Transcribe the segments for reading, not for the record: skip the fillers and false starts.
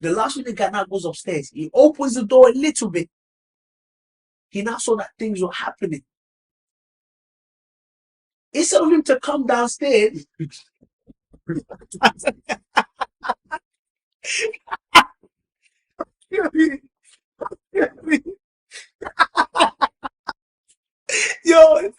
The last minute guy now goes upstairs. He opens the door a little bit. He now saw that things were happening. Instead of him to come downstairs, yo,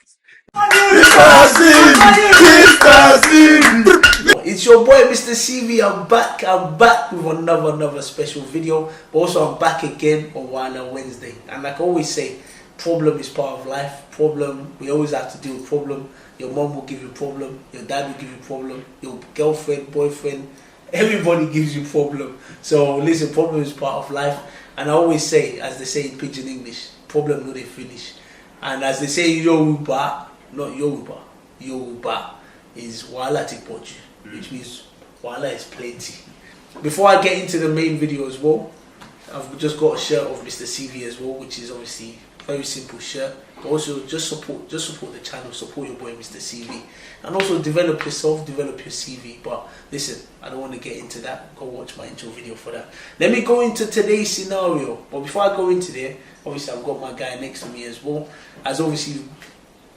it's your boy MrCV. I'm back. I'm back with another special video. But also I'm back again on Wahala Wednesday. And like I always say, problem is part of life. Problem, we always have to deal with problem. Your mom will give you problem. Your dad will give you problem. Your girlfriend, boyfriend, everybody gives you problem. So listen, problem is part of life. And I always say, as they say in Pidgin English, problem no they finish. And as they say in Yoruba, not Yoruba, Yoruba is Wahala Tikpoju, which means Wahala is plenty. Before I get into the main video as well, I've just got a shirt of MrCV as well, which is obviously a very simple shirt. But also just support the channel, support your boy MrCV, and also develop yourself, develop your CV. But listen, I don't want to get into that. Go watch my intro video for that. Let me go into today's scenario. But before I go into there, obviously I've got my guy next to me as well. As obviously,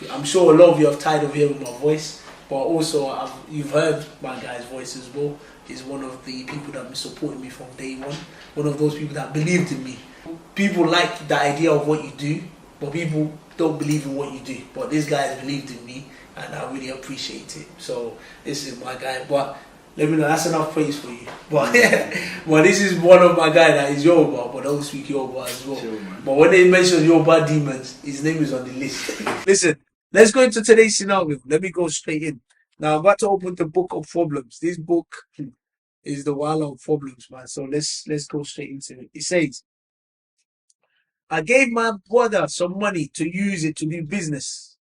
I'm sure a lot of you have tired of hearing my voice, but also you've heard my guy's voice as well. He's one of the people that have been supporting me from day one. One of those people that believed in me. People like the idea of what you do, but people don't believe in what you do. But this guy has believed in me, and I really appreciate it. So this is my guy. But let me know, that's enough praise for you. But well, this is one of my guys that is Yoruba, but don't speak Yoruba as well. Sure, but when they mention Yoruba demons, his name is on the list. Listen, let's go into today's scenario. Let me go straight in. Now I'm about to open the book of problems. This book is the Wahala of Problems, man. So let's go straight into it. It says, I gave my brother some money to use it to do business.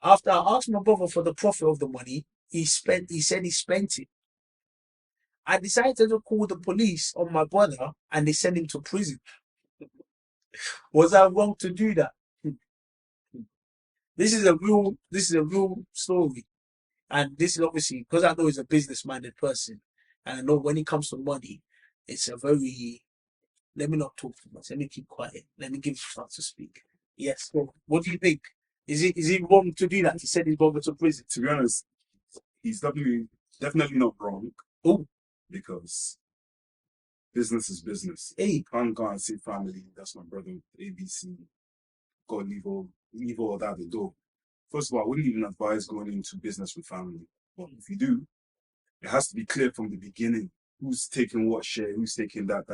After I asked my brother for the profit of the money, he said he spent it. I decided to call the police on my brother and they sent him to prison. Was I wrong to do that? This is a real story. And this is obviously because I know he's a business-minded person. And I know when it comes to money, it's a very, let me not talk too much. Let me keep quiet. Let me give you a chance to speak. Yes. So what do you think? Is it wrong to do that? He sent his brother to prison. To be honest, he's definitely not wrong. Oh, because business is business. hey, You can't go and say family, that's my brother, ABC. Got to leave all that at the door. First of all, I wouldn't even advise going into business with family. But if you do, it has to be clear from the beginning. Who's taking what share? Who's taking that?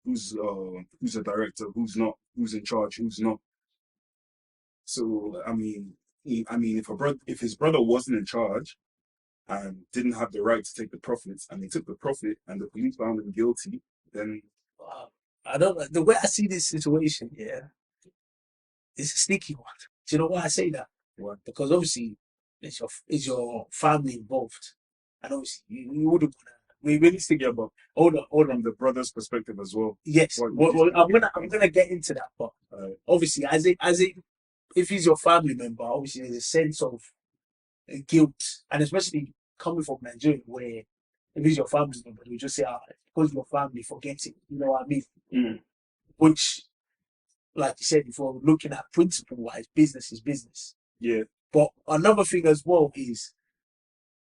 Who's a director? Who's not? Who's in charge? Who's not? So I mean, if his brother wasn't in charge and didn't have the right to take the profits, and they took the profit, and the police found him guilty, then I don't know. The way I see this situation, yeah, it's a sneaky one. Do you know why I say that? what? Because obviously, it's your family involved, and obviously you wouldn't want to. We really think about hold on. From the brother's perspective as well. Yes, well, I'm gonna get into that, but obviously, if he's your family member, obviously there's a sense of guilt, and especially coming from Nigeria, where if he's your family member, you just say, because your family, forget it. You know what I mean? Mm. Which, like you said before, looking at principle-wise, business is business. Yeah. But another thing as well is,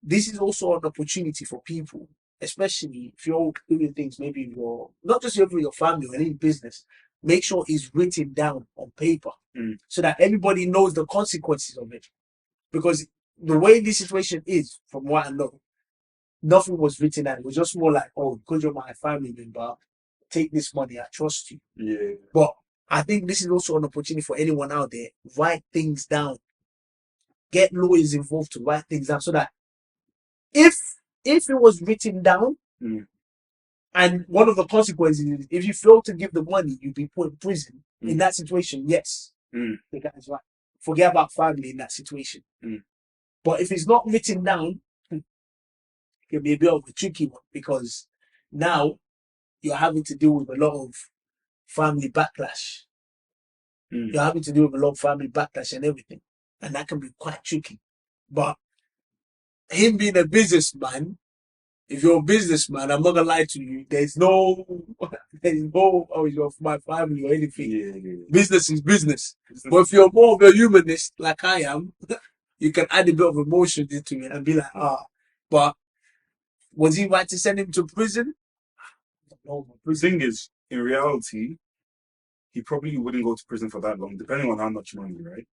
this is also an opportunity for people, especially if you're doing things, maybe not just your family or any business, make sure it's written down on paper so that everybody knows the consequences of it. Because the way this situation is, from what I know, nothing was written down. It was just more like, oh, because you're my family member, take this money, I trust you. Yeah. But I think this is also an opportunity for anyone out there. Write things down. Get lawyers involved to write things down so that if it was written down, and one of the consequences is if you fail to give the money, you'd be put in prison. In that situation, yes, the guy's right. Forget about family in that situation. But if it's not written down, it can be a bit of a tricky one because now you're having to deal with a lot of family backlash. You're having to deal with a lot of family backlash and everything. And that can be quite tricky. But him being a businessman, if you're a businessman, I'm not gonna lie to you. There's no, oh, you're my family or anything. Yeah. Business is business. But if you're more of a humanist, like I am, you can add a bit of emotion into it and be like, but was he right to send him to prison? No. The thing is, in reality, he probably wouldn't go to prison for that long, depending on how much money, right?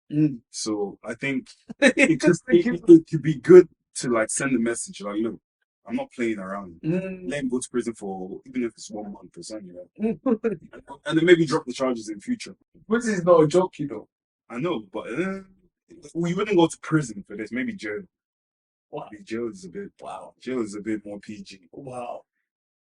So I think it could be good to like send a message like, look, I'm not playing around. Let him go to prison for even if it's 1 month or something, and then maybe drop the charges in future. Prison is not a joke, you know. I know, but we wouldn't go to prison for this. Maybe jail. Wow. Jail is a bit. Wow. Jail is a bit more PG. Wow.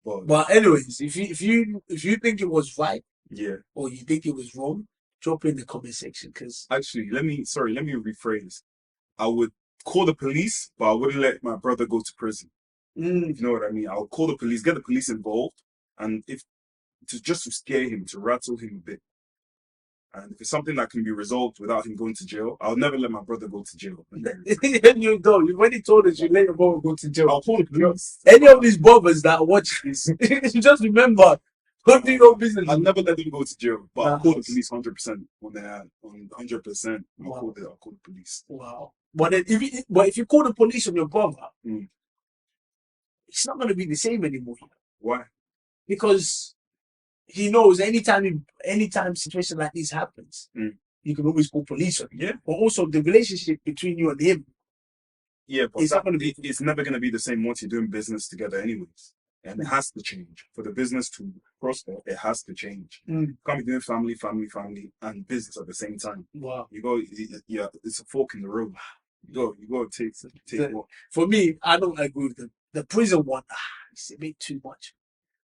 But anyways, if you think it was right, yeah, or you think it was wrong, drop it in the comment section. Because actually, let me rephrase. I would call the police, but I wouldn't let my brother go to prison. If you know what I mean. I'll call the police, get the police involved, and if just to scare him, to rattle him a bit. And if it's something that can be resolved without him going to jail, I'll never let my brother go to jail. You don't. You already told us you let your brother go to jail. I'll call the police. Any of these brothers that watch this, you just remember, don't do your business. I'll never let them go to jail, but I'll call the police 100% when they're on 100%. I'll call the police. Wow. But if you call the police on your brother, it's not going to be the same anymore. Why? Because he knows anytime situation like this happens, you can always call police on him. Yeah. But also the relationship between you and him. Yeah, but it's never going to be the same once you're doing business together anyways. And it has to change. For the business to prosper, it has to change. You can't be doing family, and business at the same time. Wow. It's a fork in the road. You go take one. For me, I don't agree with the prison one. It's a bit too much.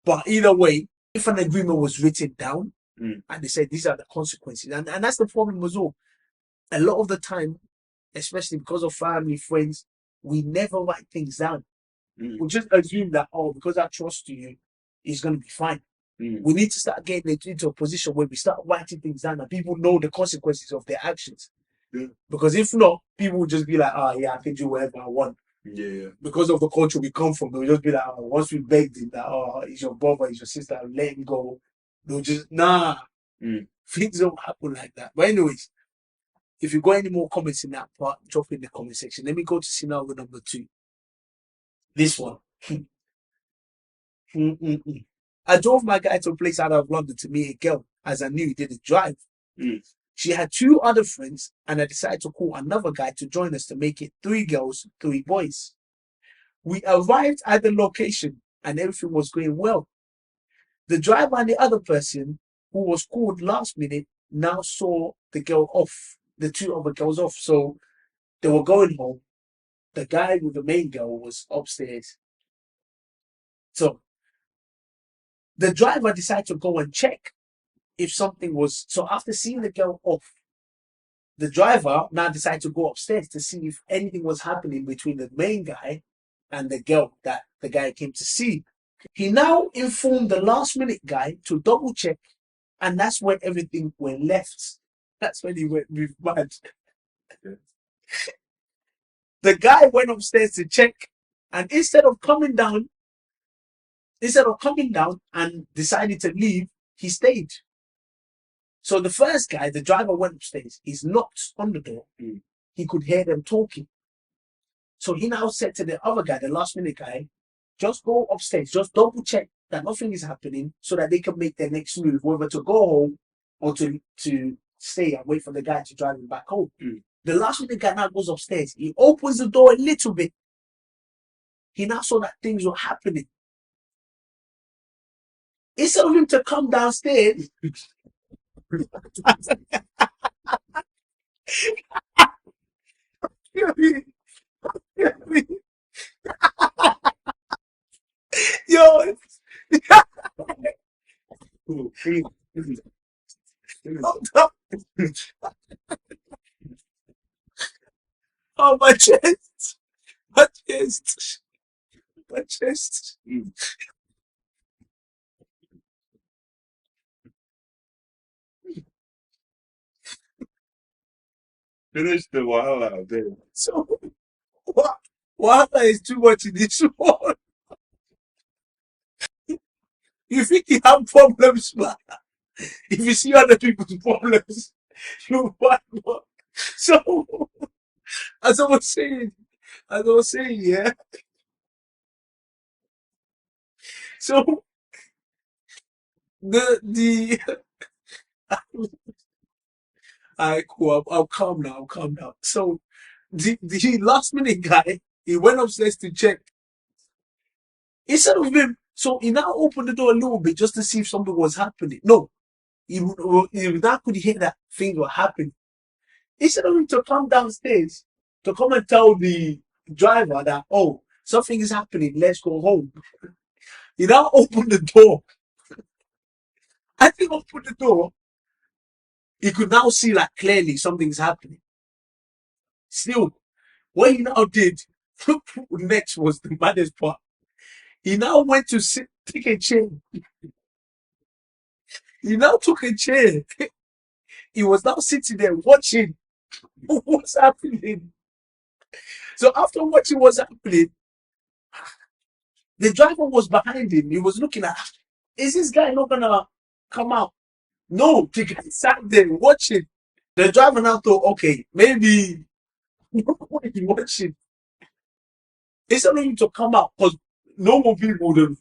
But either way, if an agreement was written down and they said these are the consequences, and that's the problem as well. A lot of the time, especially because of family, friends, we never write things down. We just assume that, because I trust you, it's going to be fine. We need to start getting into a position where we start writing things down and people know the consequences of their actions. Because if not, people will just be like, I can do whatever I want. Yeah. Because of the culture we come from, they'll just be like, once we begged him that, he's your brother, he's your sister, let him go. They'll just, things don't happen like that. But anyways, if you got any more comments in that part, drop in the comment section. Let me go to scenario number 2. This one. I drove my guy to a place out of London to meet a girl, as I knew he didn't drive. She had 2 other friends, and I decided to call another guy to join us to make it 3 girls, 3 boys. We arrived at the location, and everything was going well. The driver and the other person, who was called last minute, now saw the 2 other girls off. So they were going home. The guy with the main girl was upstairs. So the driver decided to go and check if something was. So after seeing the girl off, the driver now decided to go upstairs to see if anything was happening between the main guy and the girl that the guy came to see. He now informed the last minute guy to double check, and that's when everything went left. That's when he went mad. The guy went upstairs to check, and instead of coming down and decided to leave, he stayed. So the first guy, the driver, went upstairs. He's knocked on the door. He could hear them talking. So he now said to the other guy, the last minute guy, just go upstairs, just double check that nothing is happening so that they can make their next move, whether to go home or to stay and wait for the guy to drive him back home. The last minute guy now goes upstairs. He opens the door a little bit. He now saw that things were happening. Instead of him to come downstairs, yo, oh, my chest. Finish the Wahala there. So, Wahala is too much in this one. You think you have problems, man. If you see other people's problems, you find one. So, as I was saying, yeah. So the I cool. I'll calm now. I'll calm down. So the last minute guy, he went upstairs to check. Instead of him, so he now opened the door a little bit just to see if something was happening. No, he now could hear that things were happening. Instead of him to come downstairs to come and tell the driver that, oh, something is happening, let's go home. He now opened the door. I think opened the door. He could now see like clearly something's happening. Still, what he now did next was the baddest part. He now went to sit, take a chair. He now took a chair. He was now sitting there watching what's happening. So after watching what's happening, the driver was behind him. He was looking at, is this guy not gonna come out? No, the guy sat there watching. The driver now thought, okay, maybe he's watching. Instead of him to come out, because normal people would have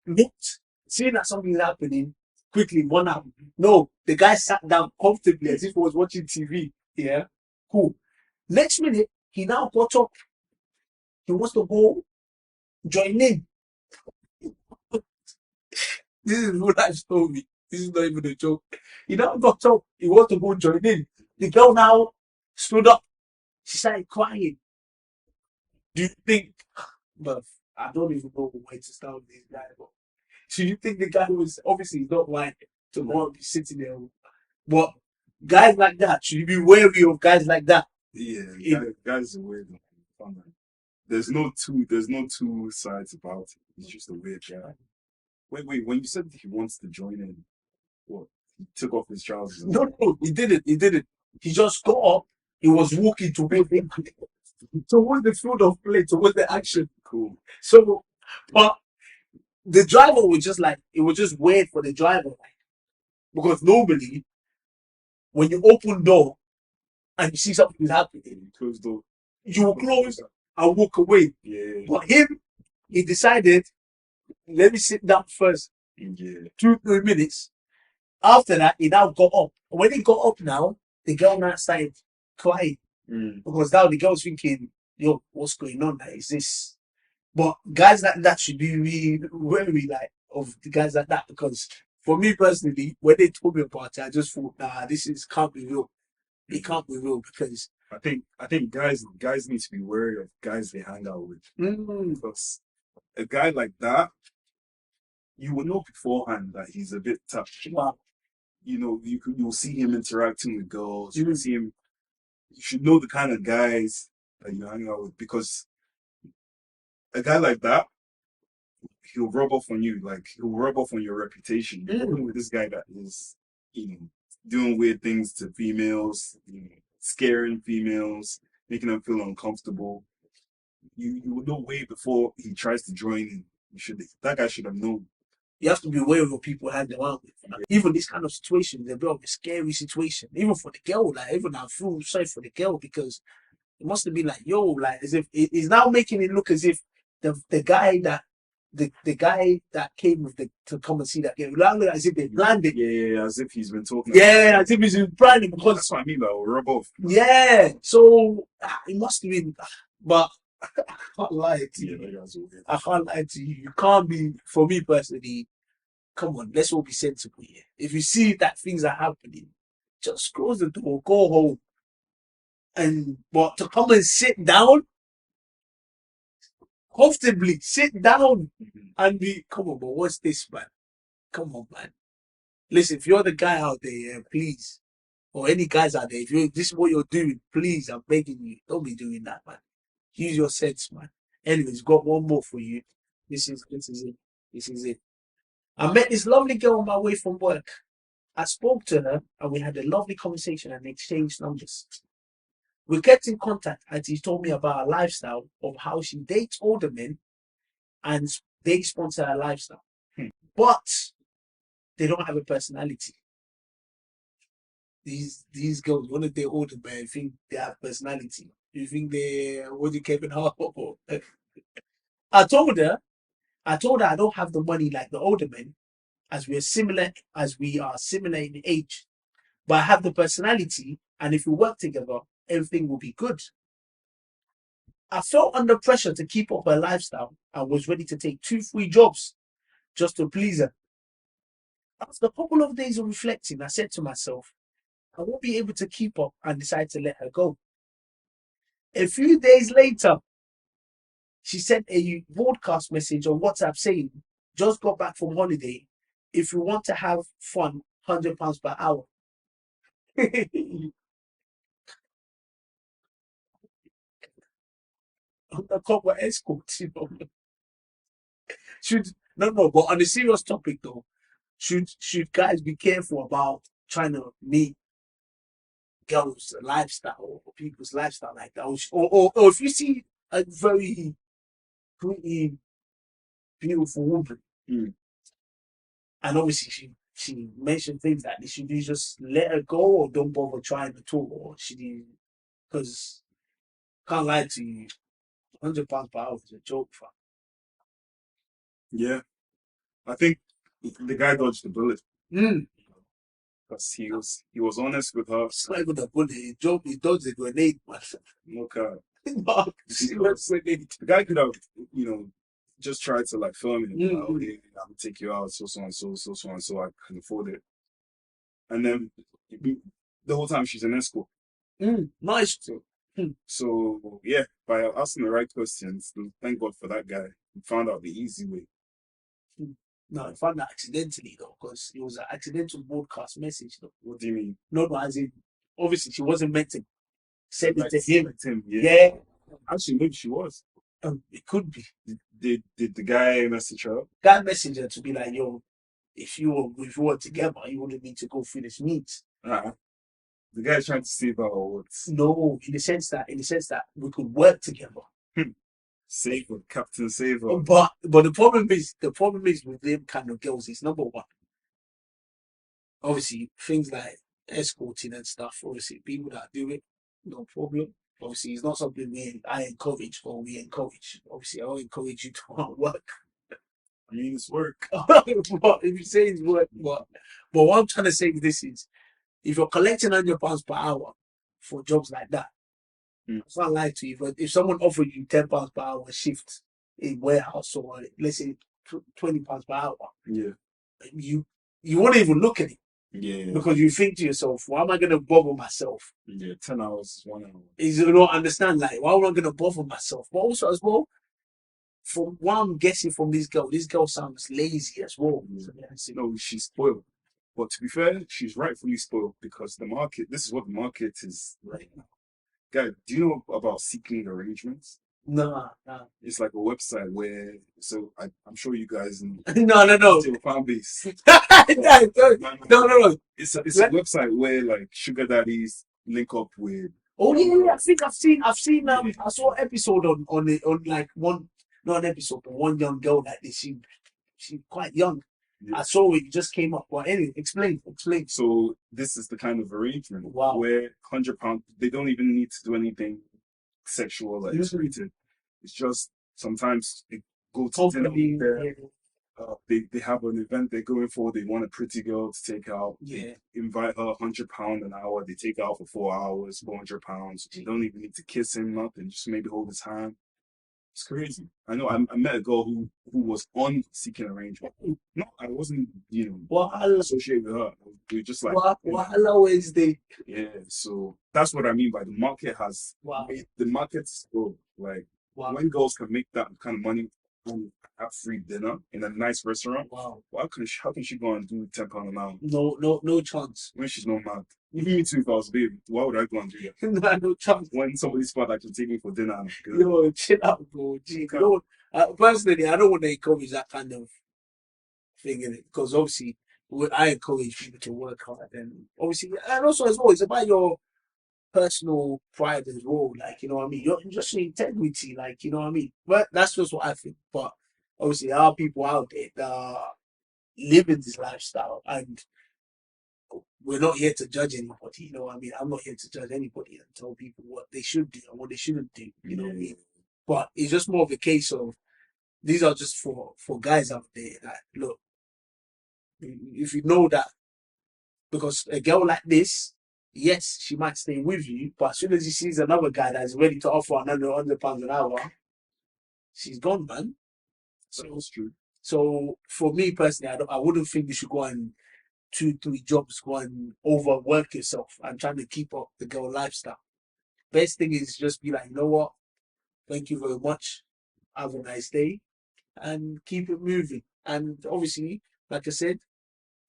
looked, seeing that something's happening, quickly run out. No, the guy sat down comfortably as if he was watching TV. Yeah, cool. Next minute, he now got up. He wants to go join in. This is real life story. This is not even a joke. He now got up. He wants to go join in. The girl now stood up. She started crying. Do you think, but I don't even know where to start with this guy, but so you think the guy was obviously he's not white to go and be sitting there, but guys like that, should you be wary of guys like that? Yeah, guys are weird. Man. There's no two sides about it. He's just a weird guy. Wait. When you said he wants to join in, what? He took off his trousers. No, he didn't. He didn't. He just got up. He was walking towards the field of play, towards the action. Cool. So, but the driver was just like, it was just weird for the driver, like, because normally when you open door and you see something is happening, You close door. you will close and walk away. Yeah. But him, he decided, let me sit down first. Yeah. 2-3 minutes. After that, he now got up. When he got up now, the girl now started crying. Because now the girl's thinking, yo, what's going on? Like, is this? But guys like that should be really wary, like, of the guys like that. Because for me personally, when they told me about it, I just thought, nah, can't be real. It can't be real because I think guys need to be wary of guys they hang out with. Because a guy like that, you will know beforehand that he's a bit tough. wow. You know, you'll see him interacting with girls. You will see him. You should know the kind of guys that you hang out with, because a guy like that, he'll rub off on you. Like, he'll rub off on your reputation. With this guy that is, doing weird things to females, scaring females, making them feel uncomfortable. You will know way before he tries to join in. That guy should have known. You have to be aware of what people hang around with. Even this kind of situation, they're a bit of a scary situation. Even for the girl, like, even I feel sorry for the girl because it must have been like, yo, like, as if he's now making it look as if the guy that came with to come and see that game, as if they planned it. Yeah, as if he's been talking. Yeah, as if he's been planning, because that's what I mean. Like, rub off. Yeah, so it must have been, but I can't lie to you. I can't lie to you. You can't be, for me personally. Come on, let's all be sensible here. If you see that things are happening, just close the door, go home. But to come and sit down, comfortably sit down and be, come on, but what's this, man? Come on, man. Listen, if you're the guy out there, please, or any guys out there, if this is what you're doing, please, I'm begging you, don't be doing that, man. Use your sense, man. Anyways, got one more for you. This is it. I met this lovely girl on my way from work. I spoke to her and we had a lovely conversation and exchanged numbers. We kept in contact and she told me about her lifestyle of how she dates older men and they sponsor her lifestyle. but they don't have a personality. These girls, one of their older men, think they have personality. You think they what you Kevin Hart? I told her, I don't have the money like the older men, as we are similar in age, but I have the personality, and if we work together, everything will be good. I felt under pressure to keep up her lifestyle and was ready to take 2, 3 jobs just to please her. After a couple of days of reflecting, I said to myself, I won't be able to keep up and decided to let her go. A few days later, she sent a broadcast message on WhatsApp saying, just got back from holiday. If you want to have fun, £100 per hour. Undercover escort, you know. Should no, but on a serious topic though, should guys be careful about trying to meet girls' lifestyle or people's lifestyle like that? Or if you see a very pretty, beautiful woman, and obviously she mentioned things like this, should you just let her go or don't bother trying at all? Or should you, because can't lie to you, £100 per hour is a joke, fam. Yeah, I think the guy dodged the bullet Mm. because he was honest with her. It's not even a bullet, he dodged a grenade, man. Okay, No, serious grenade. the guy could have, just tried to like film it. Like, Mm. okay, I'm gonna take you out, so and so. I can afford it, and then the whole time she's an escort. Nice. So, Mm. so yeah, by asking the right questions, thank God for that guy. He found out the easy way. No, I found that accidentally though, because it was an accidental broadcast message though. What do you mean? No, as in, obviously she wasn't meant to send it Like, to him. Yeah. Yeah. Actually, maybe she was. It could be. Did the guy message her? Guy messaged her to be like, yo, if you were together, you wouldn't need to go through this meet. The guy's trying to save her or what? No, in the sense that we could work together. Save her, Captain Save her. But the problem is with them kind of girls is number one. Obviously, things like escorting and stuff. Obviously, people that do it, no problem. Obviously, it's not something I encourage or we encourage. Obviously, I don't encourage you to want work. I mean, it's work. But if you say it's work, but what I'm trying to say with this is, if you're collecting £100 per hour for jobs like that, I can't lie to you. But if someone offered you £10 per hour shift in warehouse, or let's say £20 per hour, yeah, you won't even look at it. Yeah. Because you think to yourself, why am I going to bother myself? Yeah, 10 hours is 1 hour. You don't understand, like, why am I going to bother myself? But also, as well, from what I'm guessing from this girl sounds lazy as well. No, she's spoiled. But to be fair, she's rightfully spoiled because this is what the market is right now. Guy, do you know about seeking arrangements? Nah. It's like a website where, I'm sure you guys know. No. It's your fan base. No. It's a website where like sugar daddies link up with. Oh yeah, I think I've seen. I saw an episode on like one, not an episode, but one young girl like this. She's quite young. Yeah. I saw it just came up. Well, anyway, explain. So this is the kind of arrangement where £100, they don't even need to do anything sexual like rated. It's just sometimes they go to dinner with their, they have an event they're going for. They want a pretty girl to take out. Yeah. They invite her £100 an hour. They take her out for 4 hours, £400. You don't even need to kiss him, nothing. Just maybe hold his hand. It's crazy. I know. I met a girl who was on Seeking Arrangement. No, I wasn't, associated with her. We were just like Wahala Wednesday. Yeah, so that's what I mean by the market has the market's grown. Like when girls can make that kind of money and have free dinner in a nice restaurant, how can she go and do £10 an hour? No chance. When she's not mad. Even me too, if I was baby, why would I go and do that? No chance. When somebody's spot that can take me for dinner. Yo, chill out, bro. Gee, personally, I don't want to encourage that kind of thing in it because obviously I encourage people to work hard and obviously, and also as well, it's about your personal pride as well. Like, you know what I mean? You're just your integrity, like, you know what I mean? But that's just what I think. But obviously, there are people out there that are living this lifestyle, and we're not here to judge anybody. You know what I mean? I'm not here to judge anybody and tell people what they should do and what they shouldn't do. You know what I mean? But it's just more of a case of these are just for guys out there that look. If you know that, because a girl like this, yes, she might stay with you, but as soon as she sees another guy that's ready to offer another £100 an hour, she's gone, man. So That's true. So for me personally, I wouldn't think you should go and 2-3 jobs, go and overwork yourself and trying to keep up the girl lifestyle. Best thing is just be like, you know what? Thank you very much. Have a nice day and keep it moving. And obviously, like I said,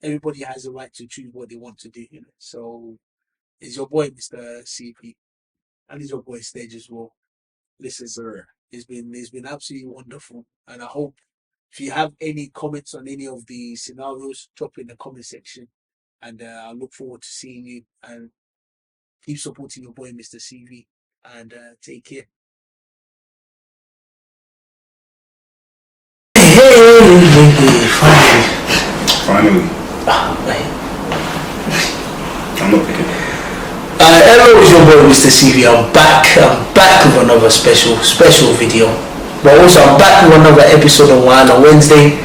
everybody has a right to choose what they want to do. You know? So it's your boy, MrCV, and it's your boy Stage as well. Listen, Sir. it's been absolutely wonderful, and I hope if you have any comments on any of the scenarios, drop it in the comment section, and I look forward to seeing you. And keep supporting your boy, MrCV, and take care. Finally. I'm not picking. Hello, it's your boy MrCV. I'm back with another special video. But also I'm back with another episode of Wahala Wednesday.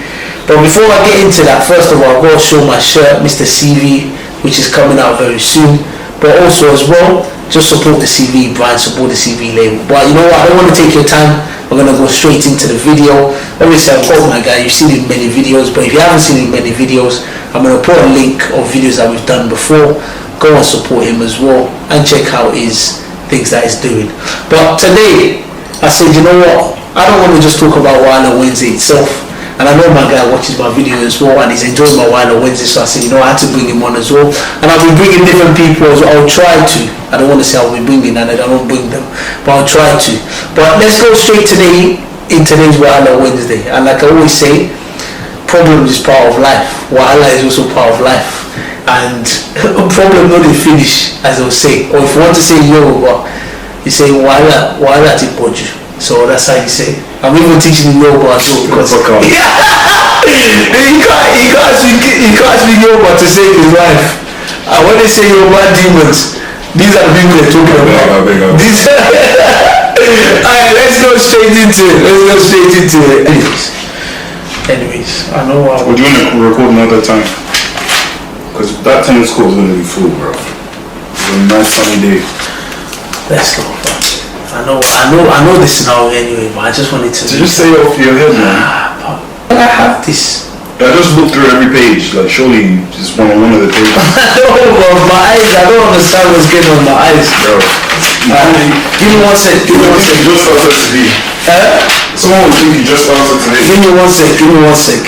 But before I get into that, first of all, I've got to show my shirt, MrCV, which is coming out very soon. But also as well, just support the CV brand, support the CV label. But you know what, I don't want to take your time. We're going to go straight into the video. Obviously, I've got my guy, you've seen it in many videos, but if you haven't seen it in many videos, I'm going to put a link of videos that we've done before. Go and support him as well and check out his things that he's doing. But today, I said, you know what, I don't want to just talk about Wahala Wednesday itself. And I know my guy watches my video as well and he's enjoying my Wahala Wednesday, so I said, you know, I had to bring him on as well. And I'll be bringing different people as well. I'll try to. I don't want to say I'll be bringing and I don't bring them, but I'll try to. But let's go straight today in today's Wahala Wednesday. And like I always say, problems is part of life. Wahala is also part of life. And a problem not finish, as I was saying. Or if you want to say Yoruba, you say Wahala Tipoju. So that's how you say. I'm even teaching you Yoruba as well because he can't speak Yoruba to save his life. And when they say Yoruba demons, these are the people they're talking about. Alright, let's go straight into it. Anyways, I know Would you want to record another time? Because that tennis court is going to be full, bro. It's a nice sunny day. Let's go. I know this scenario anyway, but I just wanted to just say off your head, man. I have this. I just looked through every page. Like, surely just one of the pages. No, bro, my eyes. I don't understand what's going on with my eyes, bro. Give me one sec. You just started today. Someone would think you just started today. Give me one sec.